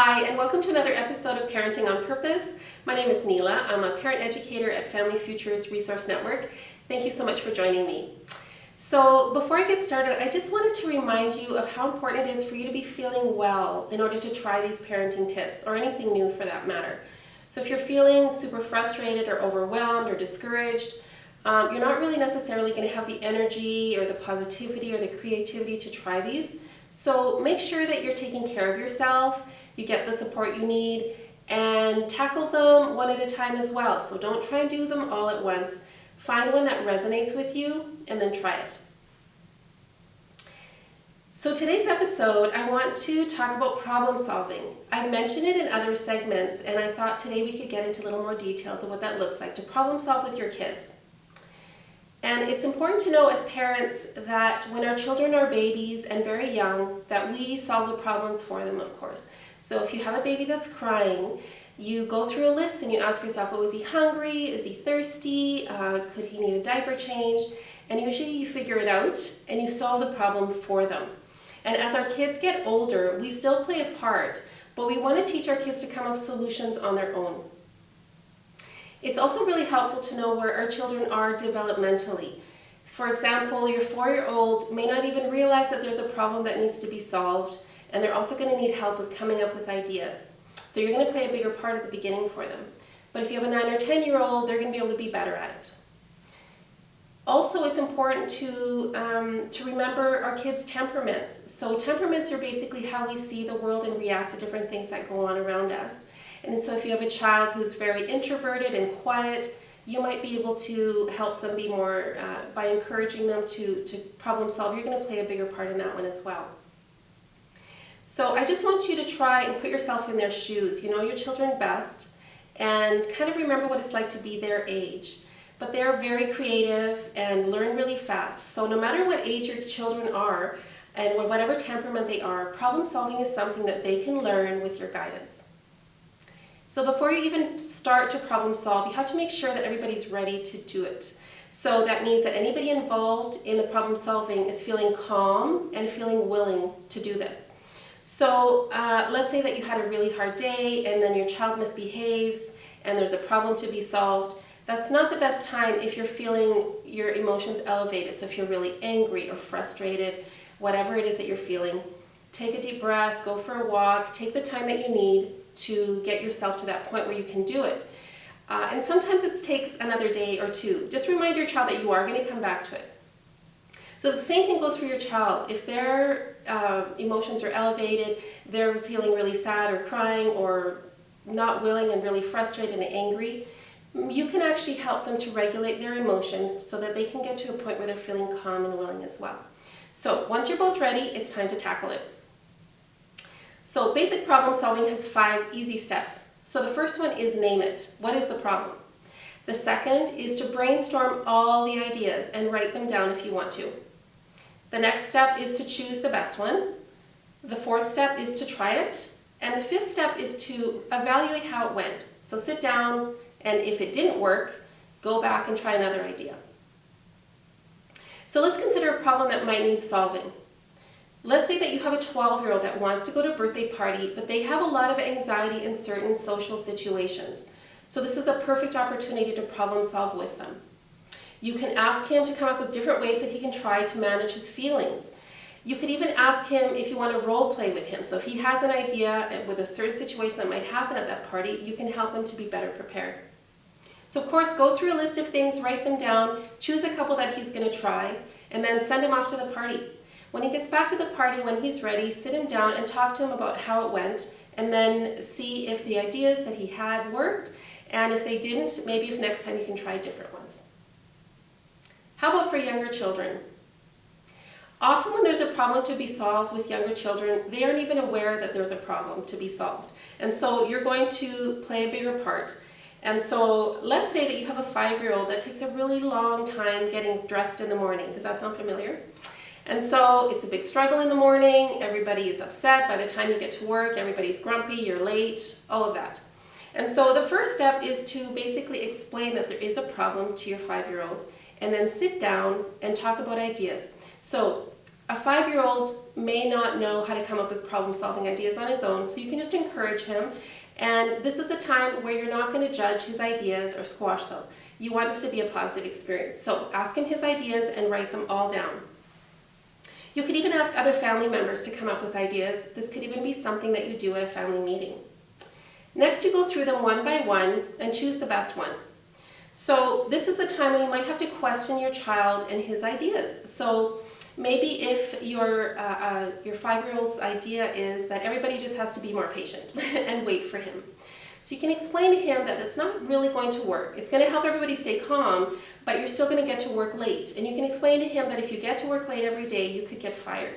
Hi, and welcome to another episode of Parenting on Purpose. My name is Neela. I'm a parent educator at Family Futures Resource Network. Thank you so much for joining me. So before I get started, I just wanted to remind you of how important it is for you to be feeling well in order to try these parenting tips, or anything new for that matter. So if you're feeling super frustrated or overwhelmed or discouraged, you're not really necessarily going to have the energy or the positivity or the creativity to try these. So make sure that you're taking care of yourself, you get the support you need, and tackle them one at a time as well. So don't try and do them all at once. Find one that resonates with you and then try it. So today's episode, I want to talk about problem solving. I've mentioned it in other segments, and I thought today we could get into a little more details of what that looks like to problem solve with your kids. And it's important to know as parents that when our children are babies and very young, that we solve the problems for them, of course. So if you have a baby that's crying, you go through a list and you ask yourself, oh, is he hungry? Is he thirsty? Could he need a diaper change? And usually you figure it out and you solve the problem for them. And as our kids get older, we still play a part, but we want to teach our kids to come up with solutions on their own. It's also really helpful to know where our children are developmentally. For example, your 4-year-old may not even realize that there's a problem that needs to be solved, and they're also going to need help with coming up with ideas. So you're going to play a bigger part at the beginning for them. But if you have a 9 or 10-year-old, they're going to be able to be better at it. Also, it's important to remember our kids' temperaments. So temperaments are basically how we see the world and react to different things that go on around us. And so if you have a child who's very introverted and quiet, you might be able to help them be more, by encouraging them to problem solve. You're going to play a bigger part in that one as well. So I just want you to try and put yourself in their shoes. You know your children best, and kind of remember what it's like to be their age. But they're very creative and learn really fast. So no matter what age your children are, and whatever temperament they are, problem solving is something that they can learn with your guidance. So before you even start to problem solve, you have to make sure that everybody's ready to do it. So that means that anybody involved in the problem solving is feeling calm and feeling willing to do this. So let's say that you had a really hard day and then your child misbehaves and there's a problem to be solved. That's not the best time if you're feeling your emotions elevated. So if you're really angry or frustrated, whatever it is that you're feeling, take a deep breath, go for a walk, take the time that you need to get yourself to that point where you can do it. And sometimes it takes another day or two. Just remind your child that you are going to come back to it. So the same thing goes for your child. If their emotions are elevated, they're feeling really sad or crying or not willing and really frustrated and angry, you can actually help them to regulate their emotions so that they can get to a point where they're feeling calm and willing as well. So once you're both ready, it's time to tackle it. So basic problem solving has 5 easy steps. So the first one is name it. What is the problem? The second is to brainstorm all the ideas and write them down if you want to. The next step is to choose the best one. The 4th step is to try it. And the 5th step is to evaluate how it went. So sit down, and if it didn't work, go back and try another idea. So let's consider a problem that might need solving. Let's say that you have a 12-year-old that wants to go to a birthday party, but they have a lot of anxiety in certain social situations. So this is the perfect opportunity to problem solve with them. You can ask him to come up with different ways that he can try to manage his feelings. You could even ask him if you want to role play with him. So if he has an idea with a certain situation that might happen at that party, you can help him to be better prepared. So of course, go through a list of things, write them down, choose a couple that he's going to try, and then send him off to the party. When he gets back to the party, when he's ready, sit him down and talk to him about how it went, and then see if the ideas that he had worked, and if they didn't, maybe if next time you can try different ones. How about for younger children? Often when there's a problem to be solved with younger children, they aren't even aware that there's a problem to be solved. And so you're going to play a bigger part. And so let's say that you have a 5-year-old that takes a really long time getting dressed in the morning. Does that sound familiar? And so it's a big struggle in the morning, everybody is upset, by the time you get to work, everybody's grumpy, you're late, all of that. And so the first step is to basically explain that there is a problem to your 5-year-old, and then sit down and talk about ideas. So A 5-year-old may not know how to come up with problem-solving ideas on his own, so you can just encourage him. And this is a time where you're not going to judge his ideas or squash them. You want this to be a positive experience. So ask him his ideas and write them all down. You could even ask other family members to come up with ideas. This could even be something that you do at a family meeting. Next, you go through them one by one and choose the best one. So this is the time when you might have to question your child and his ideas. So maybe if your 5-year-old's idea is that everybody just has to be more patient and wait for him. So you can explain to him that it's not really going to work. It's going to help everybody stay calm, but you're still going to get to work late. And you can explain to him that if you get to work late every day, you could get fired.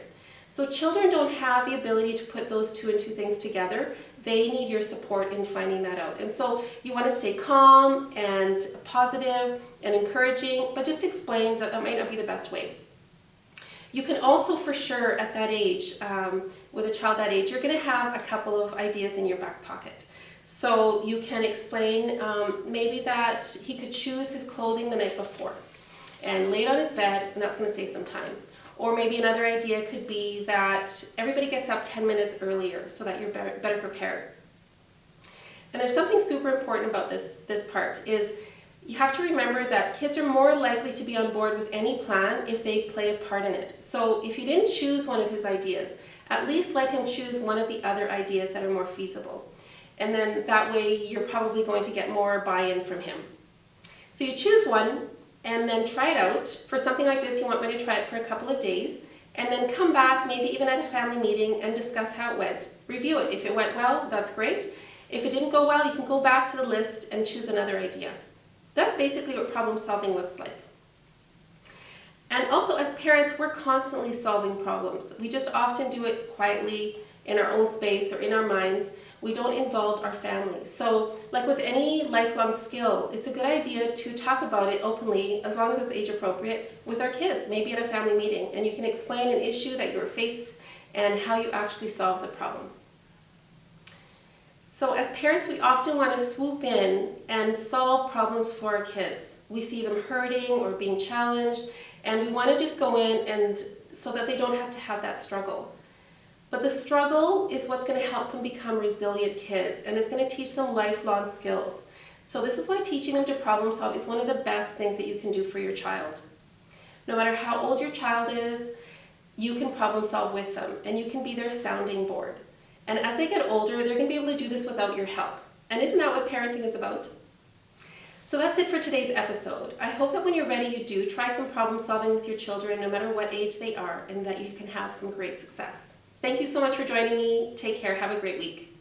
So children don't have the ability to put those two and two things together. They need your support in finding that out. And so you want to stay calm and positive and encouraging, but just explain that that might not be the best way. You can also, for sure, at that age, with a child that age, you're going to have a couple of ideas in your back pocket. So you can explain maybe that he could choose his clothing the night before and lay it on his bed, and that's going to save some time. Or maybe another idea could be that everybody gets up 10 minutes earlier so that you're better prepared. And there's something super important about this part is you have to remember that kids are more likely to be on board with any plan if they play a part in it. So if you didn't choose one of his ideas, at least let him choose one of the other ideas that are more feasible. And then that way you're probably going to get more buy-in from him. So you choose one and then try it out. For something like this, you want me to try it for a couple of days and then come back, maybe even at a family meeting, and discuss how it went. Review it. If it went well, that's great. If it didn't go well, you can go back to the list and choose another idea. That's basically what problem solving looks like. And also, as parents, we're constantly solving problems. We just often do it quietly in our own space or in our minds. We don't involve our family. So like with any lifelong skill, it's a good idea to talk about it openly, as long as it's age appropriate, with our kids, maybe at a family meeting. And you can explain an issue that you were faced and how you actually solve the problem. So as parents, we often want to swoop in and solve problems for our kids. We see them hurting or being challenged, and we want to just go in and so that they don't have to have that struggle. But the struggle is what's going to help them become resilient kids, and it's going to teach them lifelong skills. So this is why teaching them to problem solve is one of the best things that you can do for your child. No matter how old your child is, you can problem solve with them, and you can be their sounding board. And as they get older, they're going to be able to do this without your help. And isn't that what parenting is about? So that's it for today's episode. I hope that when you're ready, you do try some problem solving with your children, no matter what age they are, and that you can have some great success. Thank you so much for joining me. Take care. Have a great week.